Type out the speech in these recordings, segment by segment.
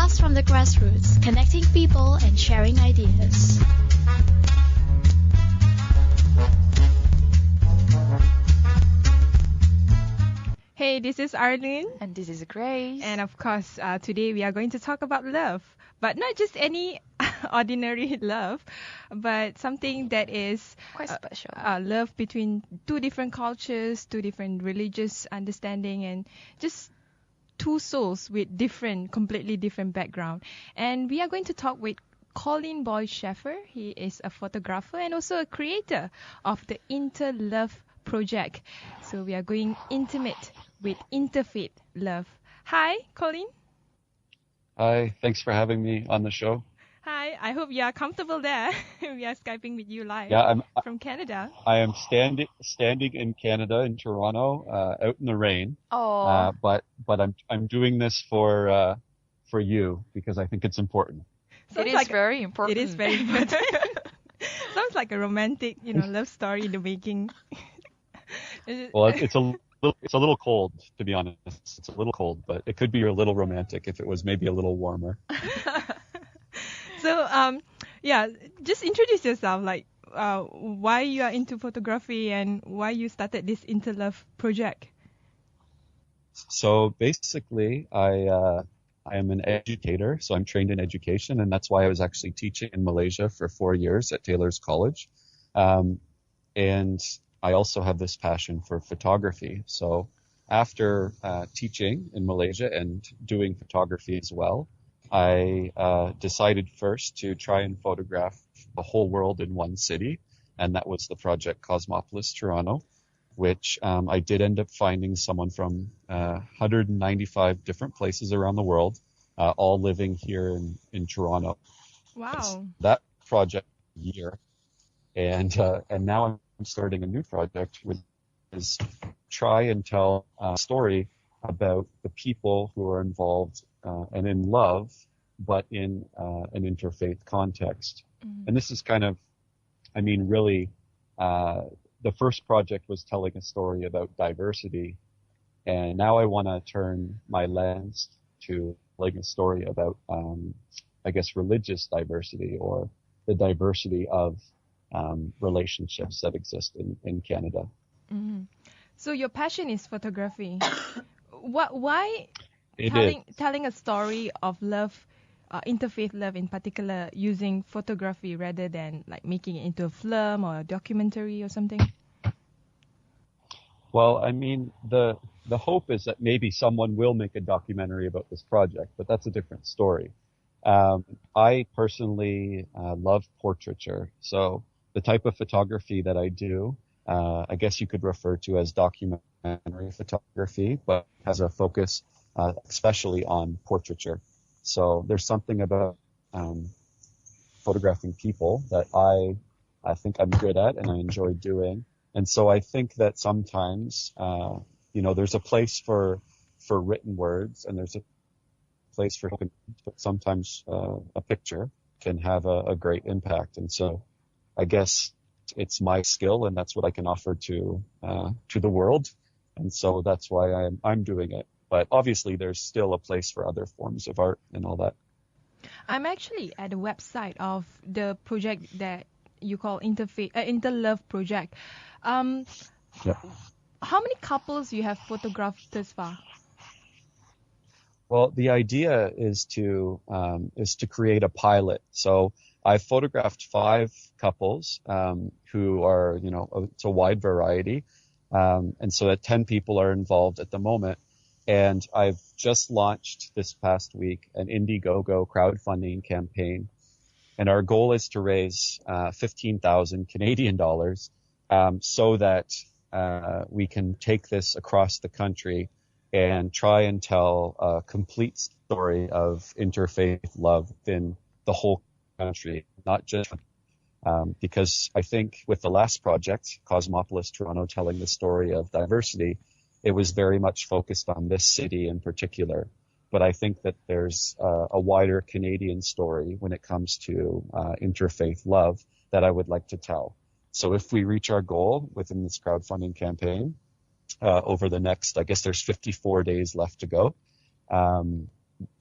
Podcasts from the grassroots, connecting people and sharing ideas. Hey, this is Arlene. And this is Grace. And of course, today we are going to talk about love. But not just any ordinary love, but something that is quite special. Love between two different cultures, two different religious understanding, and just two souls with completely different background. And we are going to talk with Colin Shafer. He is a photographer and also a creator of the Interlove project. So we are going intimate with Interfaith love. Hi, Colin. Hi, thanks for having me on the show. Hi, I hope you are comfortable there. We are Skyping with you live from Canada. I am standing in Canada, in Toronto, out in the rain. Oh. But I'm doing this for you because I think it's important. It is very important. It is very important. Sounds like a romantic, love story in the making. Well, it's a little cold, to be honest. It's a little cold, but it could be a little romantic if it was maybe a little warmer. So, just introduce yourself, why you are into photography and why you started this Interlove project. So basically, I am an educator, so I'm trained in education, and that's why I was actually teaching in Malaysia for 4 years at Taylor's College. And I also have this passion for photography. So after teaching in Malaysia and doing photography as well, I decided first to try and photograph the whole world in one city, and that was the project Cosmopolis Toronto, which I did end up finding someone from 195 different places around the world, all living here in Toronto. Wow. That project year, and now I'm starting a new project, which is try and tell a story about the people who are involved and in love, but in an interfaith context. Mm-hmm. And this is kind of, really, the first project was telling a story about diversity, and now I want to turn my lens to telling a story about, religious diversity, or the diversity of relationships that exist in Canada. Mm-hmm. So your passion is photography. Why telling a story of love, interfaith love in particular, using photography rather than making it into a film or a documentary or something? Well, the hope is that maybe someone will make a documentary about this project, but that's a different story. I personally love portraiture, so the type of photography that I do, I guess you could refer to as documentary photography, but has a focus especially on portraiture. So there's something about photographing people that I think I'm good at and I enjoy doing. And so I think that sometimes, there's a place for written words and there's a place for, but sometimes a picture can have a great impact. And so I guess it's my skill and that's what I can offer to the world. And so that's why I'm doing it. But obviously there's still a place for other forms of art and all that. I'm actually at the website of the project that you call Interlove project. Yeah. How many couples you have photographed thus far? Well, the idea is to create a pilot. So I've photographed 5 couples who are, it's a wide variety. And so that 10 people are involved at the moment. And I've just launched this past week an Indiegogo crowdfunding campaign. And our goal is to raise 15,000 Canadian dollars so that we can take this across the country and try and tell a complete story of interfaith love in the whole country, not just because I think with the last project, Cosmopolis Toronto, telling the story of diversity, it was very much focused on this city in particular. But I think that there's a wider Canadian story when it comes to interfaith love that I would like to tell. So if we reach our goal within this crowdfunding campaign, over the next, I guess there's 54 days left to go,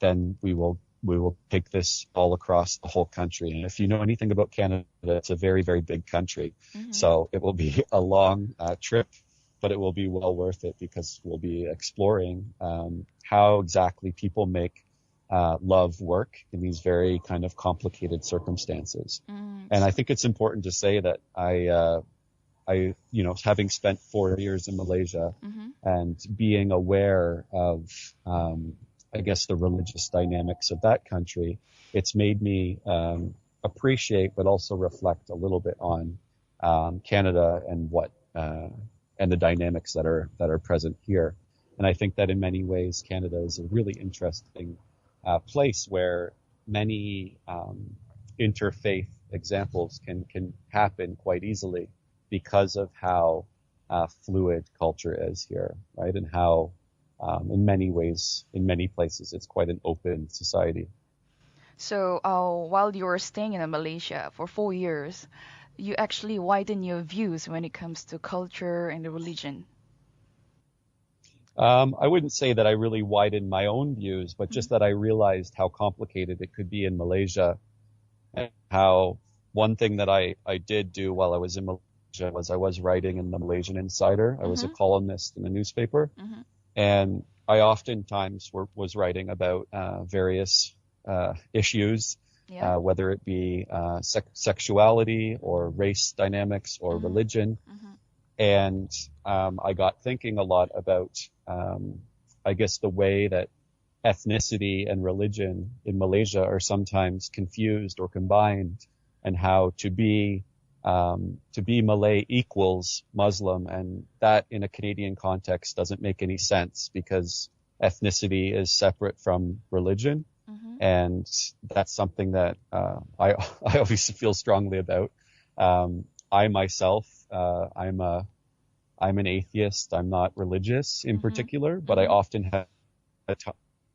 then we will will take this all across the whole country. And if you know anything about Canada, it's a very, very big country. So it will be a long trip, but it will be well worth it because we'll be exploring how exactly people make love work in these very kind of complicated circumstances. And I think it's important to say that I having spent 4 years in Malaysia and being aware of, I guess, the religious dynamics of that country, it's made me appreciate, but also reflect a little bit on Canada and and the dynamics that are present here. And I think that in many ways, Canada is a really interesting place where many interfaith examples can happen quite easily because of how fluid culture is here, right? And how, in many ways, in many places, it's quite an open society. So while you were staying in Malaysia for 4 years, you actually widen your views when it comes to culture and the religion. I wouldn't say that I really widened my own views, but just that I realized how complicated it could be in Malaysia, and how one thing that I did do while I was in Malaysia was I was writing in the Malaysian Insider. I was a columnist in the newspaper, and I oftentimes was writing about various issues, whether it be sexuality or race dynamics or religion. And I got thinking a lot about, I guess, the way that ethnicity and religion in Malaysia are sometimes confused or combined, and how to be Malay equals Muslim, and that in a Canadian context doesn't make any sense because ethnicity is separate from religion. And that's something that I obviously feel strongly about. I myself, I'm an atheist. I'm not religious in particular, but I often have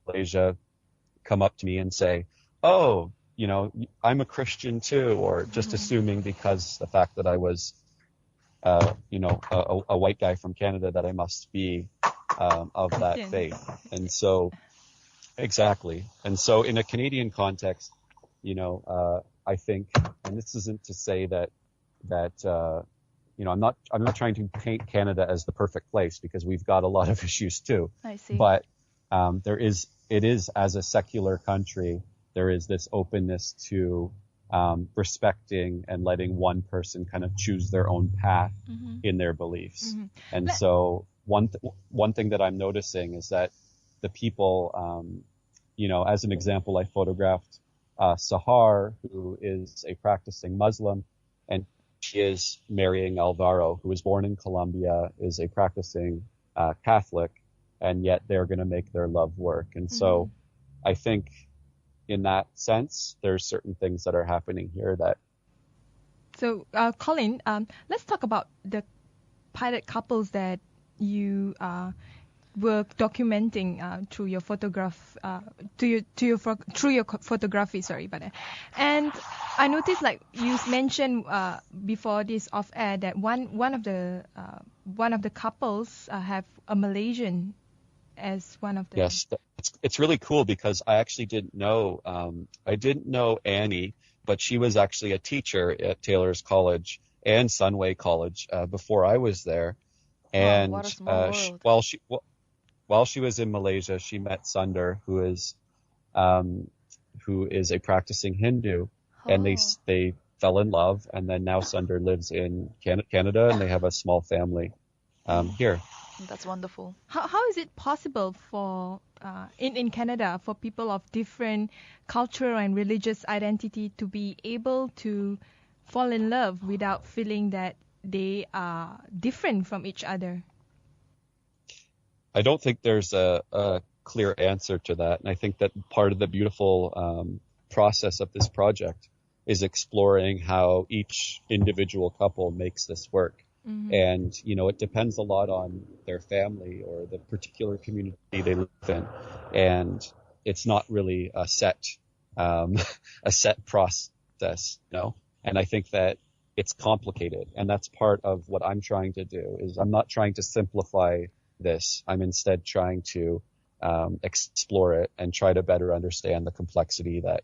Malaysia come up to me and say, "Oh, I'm a Christian too," or just assuming because the fact that I was, a white guy from Canada that I must be of that faith. And so, exactly. And so in a Canadian context, I think, and this isn't to say that I'm not trying to paint Canada as the perfect place, because we've got a lot of issues too. I see. But it is as a secular country, there is this openness to respecting and letting one person kind of choose their own path in their beliefs. And so one thing that I'm noticing is that the people, as an example, I photographed Sahar, who is a practicing Muslim, and she is marrying Alvaro, who was born in Colombia, is a practicing Catholic, and yet they're going to make their love work. And so I think in that sense, there's certain things that are happening here that... So, Colin, let's talk about the pilot couples that you were documenting through your photography. Sorry about that. And I noticed, like you mentioned before this off air, that one of the couples have a Malaysian as one of the... Yes, it's really cool because I actually didn't know. I didn't know Annie, but she was actually a teacher at Taylor's College and Sunway College before I was there. And what a small world. While she was in Malaysia, she met Sundar, who is a practicing Hindu, and they fell in love. And then now Sundar lives in Canada, and they have a small family here. That's wonderful. How is it possible for in Canada for people of different cultural and religious identity to be able to fall in love without feeling that they are different from each other? I don't think there's a clear answer to that. And I think that part of the beautiful process of this project is exploring how each individual couple makes this work. And, it depends a lot on their family or the particular community they live in. And it's not really a set process, And I think that it's complicated. And that's part of what I'm trying to do, is I'm not trying to simplify this. I'm instead trying to explore it and try to better understand the complexity that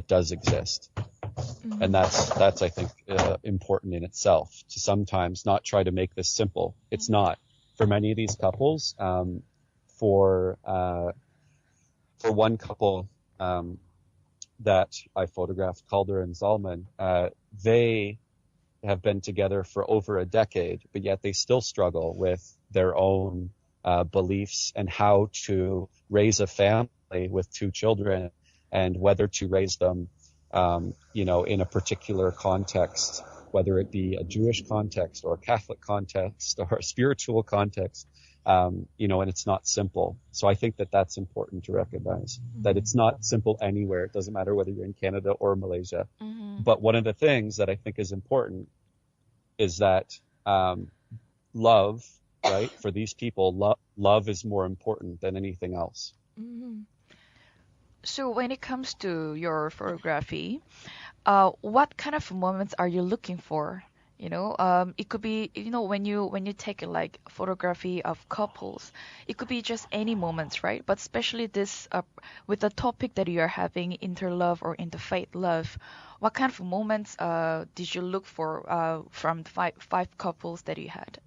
does exist. Mm-hmm. And that's I think important in itself, to sometimes not try to make this simple. It's not. For many of these couples, for one couple that I photographed, Calder and Zalman, they have been together for over a decade, but yet they still struggle with their own beliefs and how to raise a family with 2 children, and whether to raise them, in a particular context, whether it be a Jewish context or a Catholic context or a spiritual context, and it's not simple. So I think that that's important to recognize, that it's not simple anywhere. It doesn't matter whether you're in Canada or Malaysia. Mm-hmm. But one of the things that I think is important is that love, right, for these people, love is more important than anything else. Mm-hmm. So when it comes to your photography, what kind of moments are you looking for? It could be, when you take like photography of couples, it could be just any moments, right? But especially this, with the topic that you are having, interlove or interfaith love, what kind of moments did you look for from the five couples that you had?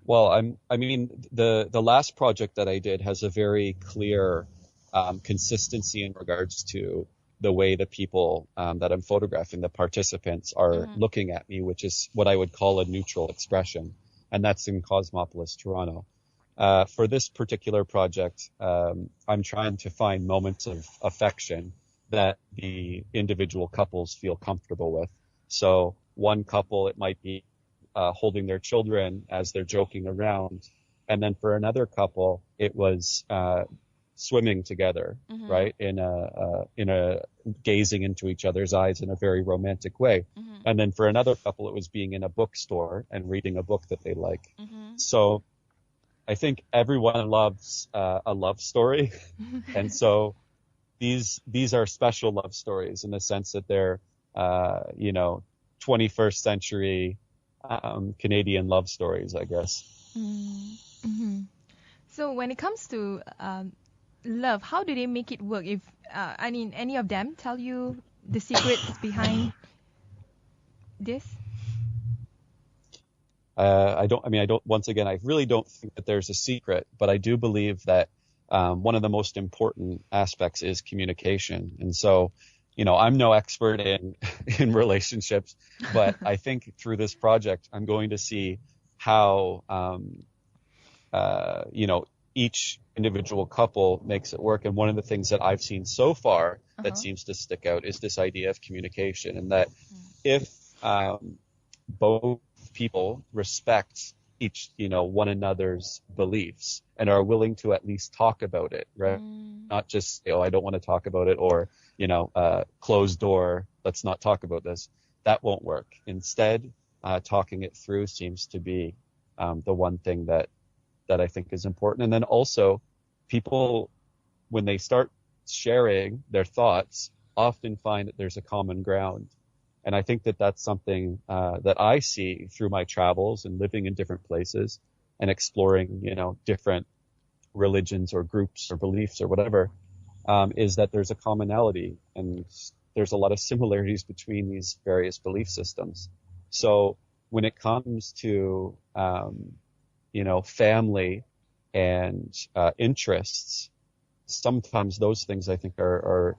Well, the last project that I did has a very clear consistency in regards to the way the people that I'm photographing, the participants, are looking at me, which is what I would call a neutral expression. And that's in Cosmopolis, Toronto. For this particular project, I'm trying to find moments of affection that the individual couples feel comfortable with. So one couple, it might be holding their children as they're joking around. And then for another couple, it was swimming together, right? In a gazing into each other's eyes in a very romantic way. And then for another couple, it was being in a bookstore and reading a book that they like. So I think everyone loves a love story. And so these are special love stories in the sense that they're, 21st century Canadian love stories, I guess. Mm-hmm. So when it comes to love, how do they make it work? If any of them tell you the secrets behind this? Once again, I really don't think that there's a secret, but I do believe that one of the most important aspects is communication. And so, I'm no expert in relationships, but I think through this project, I'm going to see how, each individual couple makes it work. And one of the things that I've seen so far that seems to stick out is this idea of communication, and that if both people respect each, one another's beliefs and are willing to at least talk about it, right? Not just, I don't want to talk about it, or, closed door, let's not talk about this. That won't work. Instead, talking it through seems to be the one thing that I think is important. And then also, people, when they start sharing their thoughts, often find that there's a common ground. And I think that that's something that I see through my travels and living in different places and exploring, different religions or groups or beliefs or whatever, is that there's a commonality and there's a lot of similarities between these various belief systems. So when it comes to, family and interests, sometimes those things I think are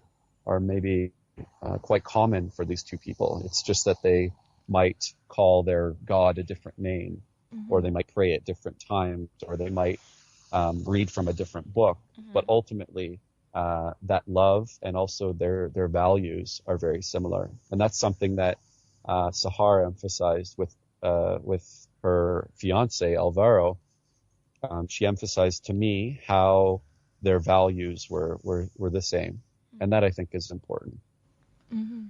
maybe quite common for these two people. It's just that they might call their God a different name, or they might pray at different times, or they might read from a different book. But ultimately, that love and also their values are very similar. And that's something that Sahar emphasized with her fiance, Alvaro. She emphasized to me how their values were the same. And that I think is important. Mm-hmm.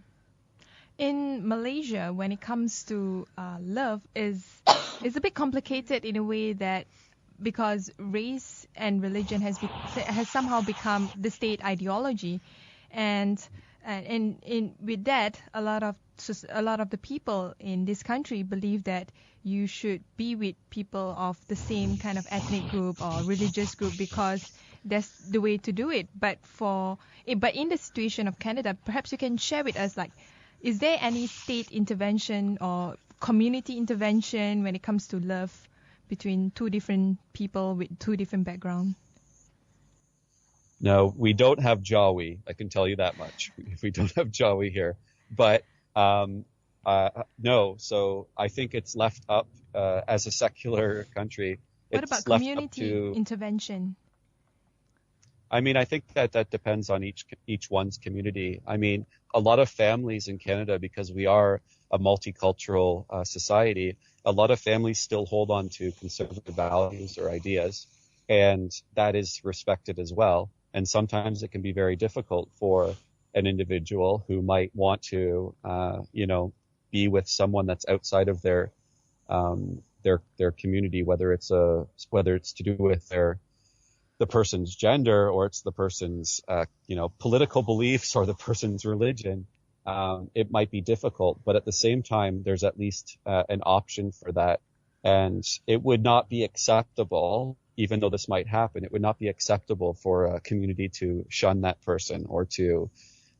In Malaysia, when it comes to love, is a bit complicated in a way that because race and religion has somehow become the state ideology, and And with that, a lot of the people in this country believe that you should be with people of the same kind of ethnic group or religious group because that's the way to do it. But in the situation of Canada, perhaps you can share with us, like, is there any state intervention or community intervention when it comes to love between two different people with two different backgrounds? No, we don't have Jawi. I can tell you that much. We don't have Jawi here. But no, so I think it's left up as a secular country. What It's about left community up to, intervention? I mean, I think that depends on each one's community. I mean, a lot of families in Canada, because we are a multicultural society, a lot of families still hold on to conservative values or ideas, and that is respected as well. And sometimes it can be very difficult for an individual who might want to, be with someone that's outside of their community, whether it's to do with the person's gender or it's the person's, political beliefs or the person's religion. It might be difficult, but at the same time, there's at least an option for that. And it would not be acceptable, even though this might happen, it would not be acceptable for a community to shun that person or to,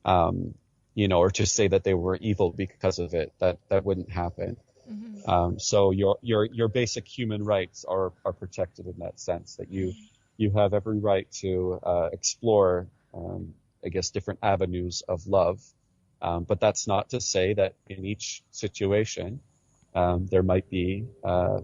or to say that they were evil because of it. That wouldn't happen. Mm-hmm. So your basic human rights are protected in that sense, that you have every right to explore, different avenues of love. But that's not to say that in each situation, there might be, a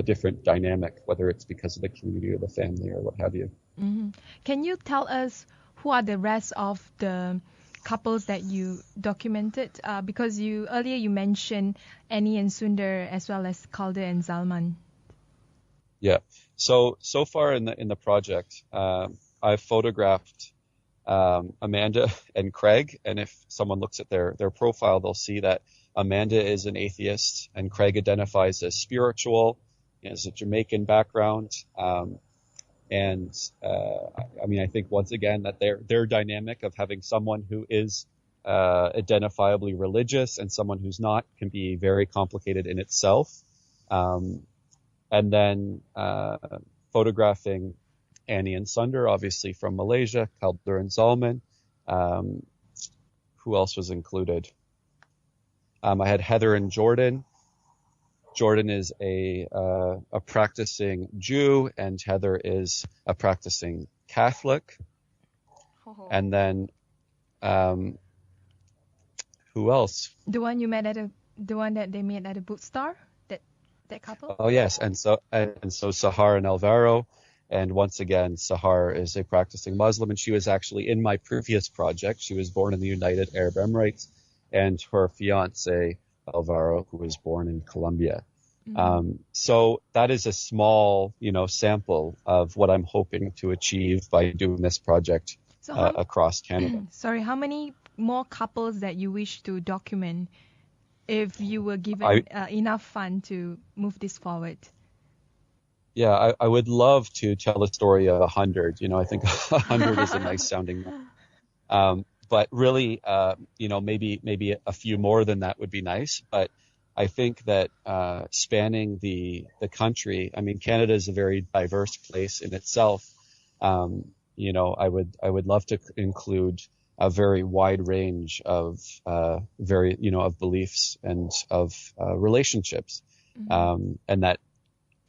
different dynamic, whether it's because of the community or the family or what have you. Mm-hmm. Can you tell us who are the rest of the couples that you documented? Because earlier you mentioned Annie and Sundar as well as Calder and Zalman. Yeah. So far in the project, I've photographed Amanda and Craig, and if someone looks at their profile, they'll see that Amanda is an atheist and Craig identifies as spiritual. He has a Jamaican background. I think once again that their dynamic of having someone who is identifiably religious and someone who's not can be very complicated in itself. And then photographing Annie and Sundar, obviously from Malaysia, Calder and Zalman. Who else was included? I had Heather and Jordan. Jordan is a practicing Jew, and Heather is a practicing Catholic. Oh. And then, who else? The one that they met at a bookstore, that couple. Oh yes, and so Sahar and Alvaro. And once again, Sahar is a practicing Muslim, and she was actually in my previous project. She was born in the United Arab Emirates, and her fiance, Alvaro, who was born in Colombia. Mm-hmm. So that is a small, sample of what I'm hoping to achieve by doing this project across Canada. Sorry, how many more couples that you wish to document if you were given enough fund to move this forward? Yeah, I would love to tell a story of 100. I think 100 is a nice sounding number. But really, maybe a few more than that would be nice. But I think that spanning the country, I mean, Canada is a very diverse place in itself. I would love to include a very wide range of of beliefs and of relationships, mm-hmm. And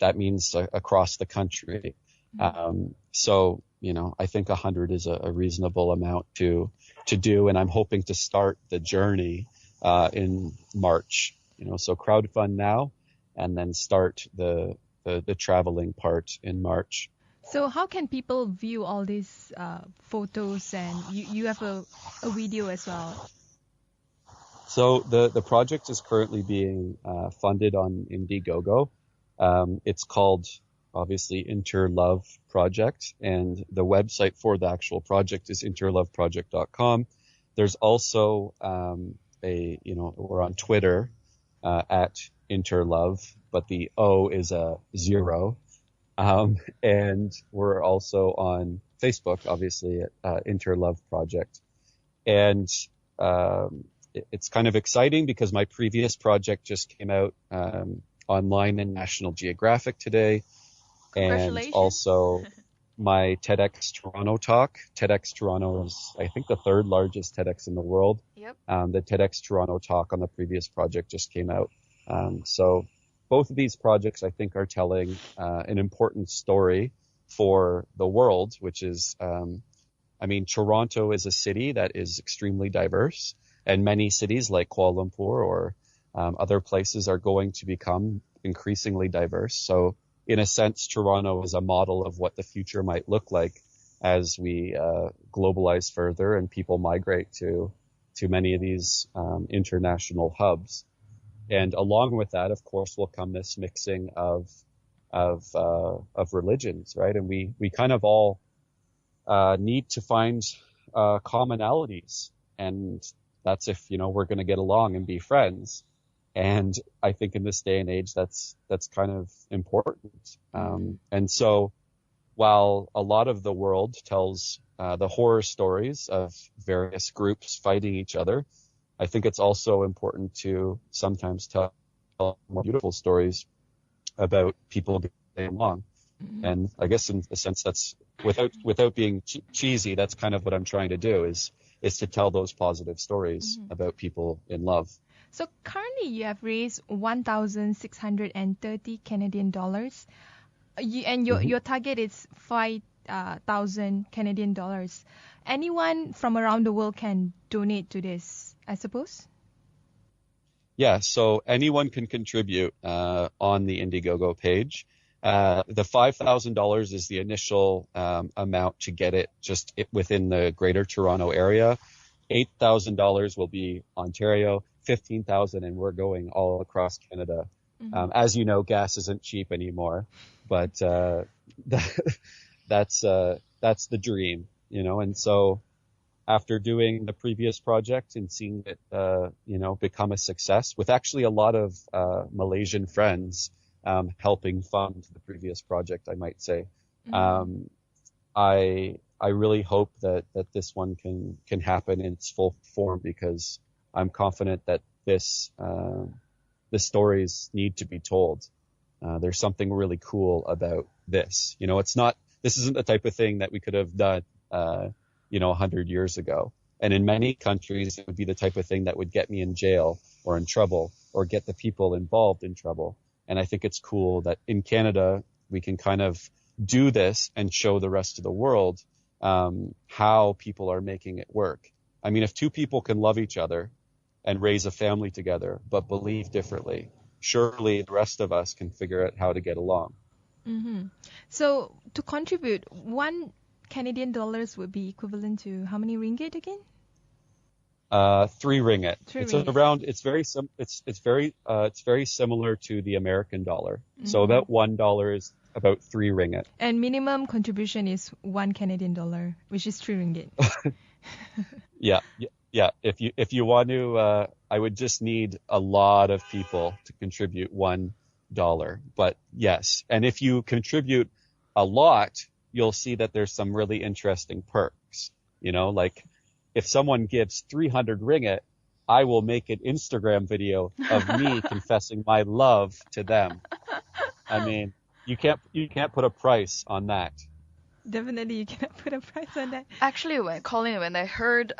that means across the country. Mm-hmm. I think 100 is a reasonable amount to do, and I'm hoping to start the journey in March. So crowdfund now, and then start the traveling part in March. So how can people view all these photos, and you have a video as well? So the project is currently being funded on Indiegogo. It's called, obviously, Interlove Project, and the website for the actual project is interloveproject.com. There's also we're on Twitter at Interlove, but the O is a 0. And we're also on Facebook, obviously, at Interlove Project. And it's kind of exciting because my previous project just came out online in National Geographic today. And also my TEDx Toronto talk. TEDx Toronto is, I think, the third largest TEDx in the world. Yep. The TEDx Toronto talk on the previous project just came out. So both of these projects, I think, are telling an important story for the world, which is, Toronto is a city that is extremely diverse, and many cities like Kuala Lumpur or other places are going to become increasingly diverse. So in a sense, Toronto is a model of what the future might look like as we globalize further and people migrate to many of these international hubs. And along with that, of course, will come this mixing of religions, right? And we kind of all need to find commonalities, and that's if we're going to get along and be friends. And I think in this day and age, that's kind of important. And so while a lot of the world tells the horror stories of various groups fighting each other, I think it's also important to sometimes tell more beautiful stories about people getting along. And I guess in a sense, that's without being cheesy, that's kind of what I'm trying to do is to tell those positive stories about people in love. So currently you have raised 1,630 Canadian dollars, and your target is 5,000 Canadian dollars. Anyone from around the world can donate to this, I suppose? Yeah, so anyone can contribute on the Indiegogo page. The $5,000 is the initial amount to get it just within the Greater Toronto area. $8,000 will be Ontario, $15,000, and we're going all across Canada. As you know, gas isn't cheap anymore, but that's the dream, And so after doing the previous project and seeing it, become a success with actually a lot of Malaysian friends helping fund the previous project, I might say, I really hope that this one can happen in its full form, because I'm confident that the stories need to be told. There's something really cool about this. This isn't the type of thing that we could have done, 100 years ago. And in many countries, it would be the type of thing that would get me in jail or in trouble or get the people involved in trouble. And I think it's cool that in Canada, we can kind of do this and show the rest of the world how people are making it work. I mean, if two people can love each other and raise a family together, but believe differently, surely the rest of us can figure out how to get along. So to contribute, 1 Canadian dollars would be equivalent to how many ringgit again? 3 ringgit. It's very similar to the American dollar. So about $1 is about 3 ringgit. And minimum contribution is 1 Canadian dollar, which is 3 ringgit. Yeah. If you want to, I would just need a lot of people to contribute $1. But yes, and if you contribute a lot, you'll see that there's some really interesting perks. Like if someone gives 300 ringgit, I will make an Instagram video of me confessing my love to them. I mean, you can't put a price on that. Definitely, you cannot put a price on that. Actually, when I heard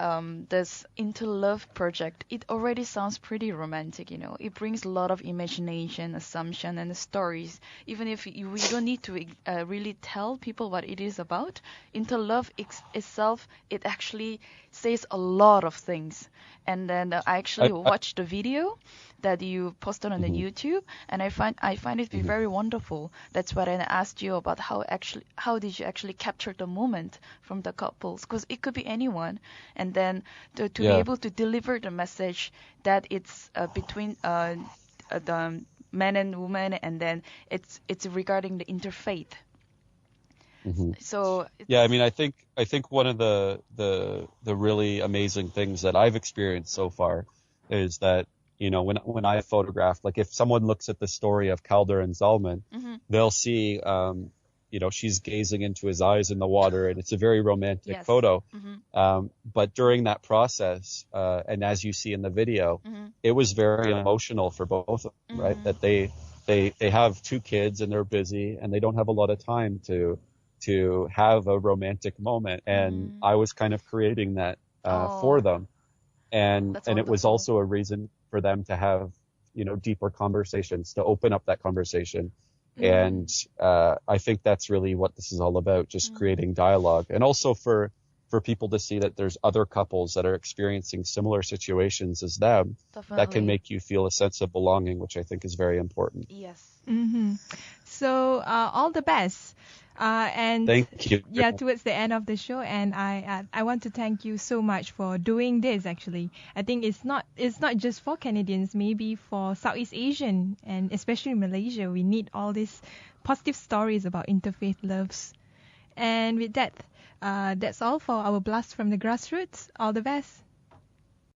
this Interlove project, it already sounds pretty romantic. It brings a lot of imagination, assumption, and stories. Even if we don't need to really tell people what it is about, Interlove itself, it actually says a lot of things. And then I actually watched the video that you posted on the YouTube, and I find it to be very wonderful. That's why I asked you about how did you actually capture the moment from the couples, because it could be anyone, and then to be able to deliver the message that it's between the man and woman, and then it's regarding the interfaith. So yeah, I mean, I think one of the really amazing things that I've experienced so far is that when I photograph, like if someone looks at the story of Calder and Zalman, they'll see she's gazing into his eyes in the water, and it's a very romantic Yes. photo. Mm-hmm. But during that process, and as you see in the video, it was very emotional for both of them, right? That they have 2 kids and they're busy and they don't have a lot of time to have a romantic moment. And I was kind of creating that for them. And That's it was wonderful. also a reason for them to have, deeper conversations, to open up that conversation. And I think that's really what this is all about, just creating dialogue. And also for people to see that there's other couples that are experiencing similar situations as them that can Definitely. make you feel a sense of belonging, which I think is very important. Yes. So all the best. And Thank you. yeah, towards the end of the show, and I want to thank you so much for doing this. Actually, I think it's not just for Canadians, maybe for Southeast Asian and especially Malaysia. We need all these positive stories about interfaith loves. And with that, that's all for our blast from the grassroots. All the best.